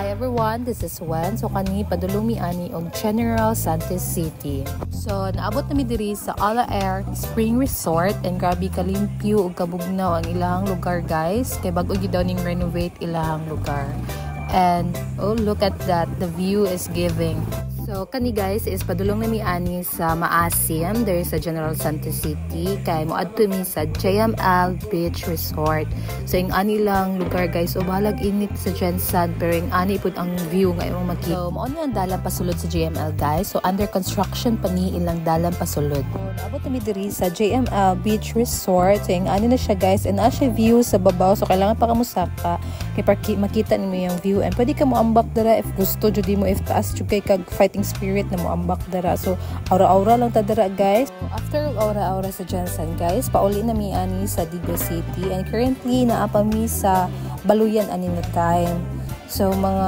Hi everyone, this is Wen. So kani padulong mi ani og General Santos City. So naabot na mi diri sa Ala Air Spring Resort and grabe kalimpyo ug kabugnaw ang ilang lugar guys. Kay bag-o gyud daw ning renovate ilang lugar. And oh, look at that, the view is giving. So kani guys is padulong na mi ani sa Maasim there sa General Santos City kay moadto mi sa JML Beach Resort. So yung ani lang lugar guys o bahalag init sa Jensan pero yung ani pud ang view nga imong makita. So mao ni ang dalan pasulod sa JML guys. So under construction pa ni ilang dalan pasulod. So naabot na mi diri sa JML Beach Resort. So yung ani na siya guys and na siya view sa babaw so kailangan pa ka musaka kay makita nimo yung view and pwede ka mo ambak dara if gusto jud mo if taas jud kay kag fighting spirit na mo ambak dara. So aura-aura lang ta dara guys. So, after aura-aura sa Jensen guys, pauli na mi ani sa Digo City and currently naa pa mi sa Baluyan ani na time. So mga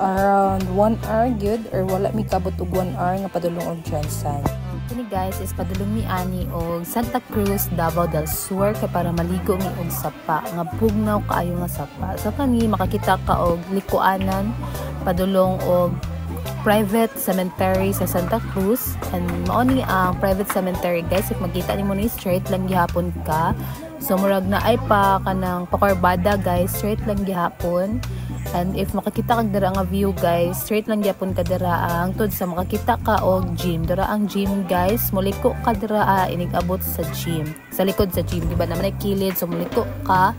around 1 hour good or wala mi kabot og 1 hour nga padulong og Jensen. Kini guys is padulong mi ani og Santa Cruz, Davao del Sur kay para maligo mi og sapa nga bugnaw kaayo nga sapa. So kani makakita ka og likuanan padulong og private cemetery sa Santa Cruz and mao ni ang private cemetery guys if makita nimo ni straight lang gihapon ka. So murag na ay pa kanang pakorbada guys, straight lang gihapon. And if makakita kag dira nga view guys, straight lang gyapon ka dira ang tud sa makakita ka og gym. Dira ang gym guys, muliko ka dira inig abot sa gym. Sa likod sa gym, di ba naman ay kilid so muliko ka.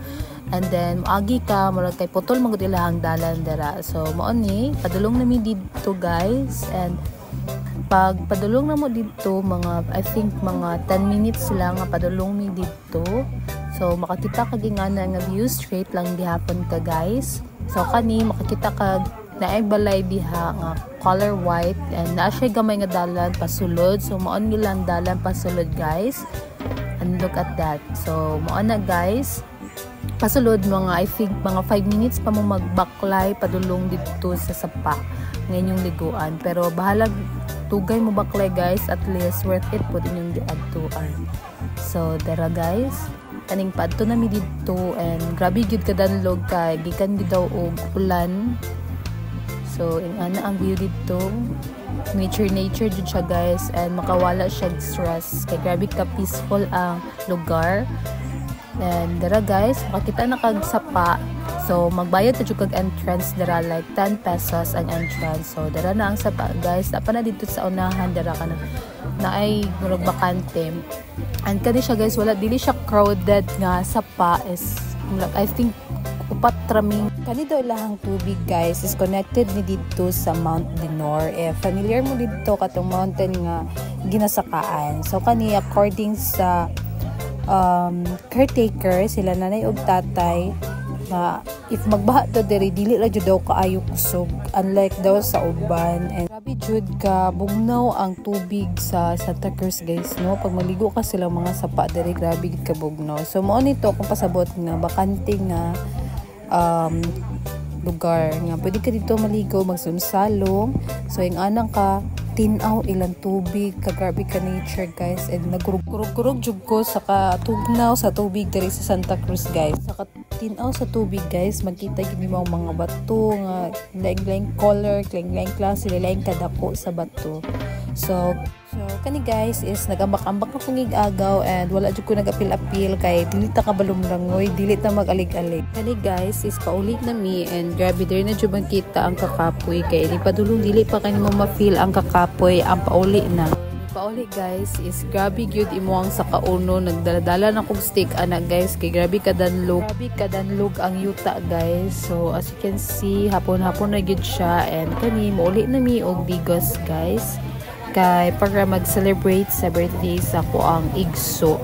And then moagi ka murag kay putol magud ilahang dalan dira. So mao ni padulong nami dito guys and pag padulong na mo dito mga I think mga 10 minutes lang nga padulong mi dito. So makakita ka gingana nga view straight lang gihapon ka guys. So kani makakita ka naay balay diha nga color white and naa siya gamay nga dalan pasulod. So mao ni lang dalan pasulod guys. And look at that. So mao na guys. Pasulod mga I think mga 5 minutes pa mo magbaklay padulong dito sa sapa ngayon yung liguan pero bahalag tugay mo baklay guys at least worth it po din yung diadtuan. So dara guys kaning padto na mi dito and grabe gyud kadanlog kay gikan gid daw og ulan. So ing ana ang view dito nature jud siya guys and makawala siya stress kay grabe ka peaceful ang lugar. And dara guys, makita na kag sapa. So magbayad ta jud kag entrance dara like 10 pesos ang entrance. So dara na ang sapa guys. Apa na dito sa unahan dara kana na ay murag bakante. And kani siya guys, wala dili siya crowded nga sapa is like, I think upat traming. Kani daw ilahang tubig guys is connected ni dito sa Mount Dinor. Familiar mo dito katong mountain nga ginasakaan. So kani according sa caretaker sila nanay og tatay na if magbaha daw diri dili ra jud daw kaayo kusog unlike daw sa uban and grabe jud ka bugnaw ang tubig sa Santa Cruz guys no pag maligo ka sila mga sapa diri grabe gid ka bugnaw. So mao nito kung pasabot nga bakante nga lugar nga pwede ka dito maligo magsumsalong. So yung anang ka tinaw ilang tubig kagrabe ka nature guys and nagkurog-kurog jud ko sa katugnaw sa tubig diri sa Santa Cruz guys. Sa tinaw sa tubig guys magkita gid mo mga bato nga laing-laing color, laing-laing klase, laing kadako sa bato. So kani guys is nagambak-ambak na kong agaw and wala jud ko nagapil-apil kay dili ta kabalumrangoy, dili ta mag-alig-alig. Kani guys is paulit na mi and grabe diri na jud kita ang kakapoy kay di padulong dili pa kanimo ma-feel ang kakapoy ang pauli na. Pauli guys is grabe gyud imuang sa kauno nagdaladala na kog stick ana guys kay grabe kadanlog ang yuta guys. So as you can see hapon-hapon na gyud siya and kani mauli na mi og bigos guys kay para mag-celebrate sa birthday sa ko ang igso.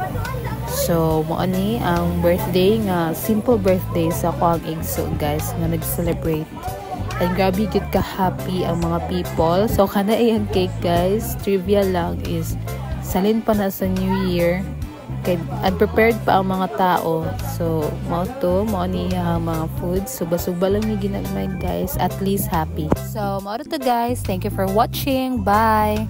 So mo ani ang birthday nga simple birthday sa ko ang igso guys nga nag-celebrate. And grabe gid ka happy ang mga people. So kana ang cake guys, trivia lang is salin pa na sa New Year. Kay unprepared pa ang mga tao. So mao ni ang mga food. Suba-suba lang ni ginagmay guys, at least happy. So mao to guys. Thank you for watching. Bye.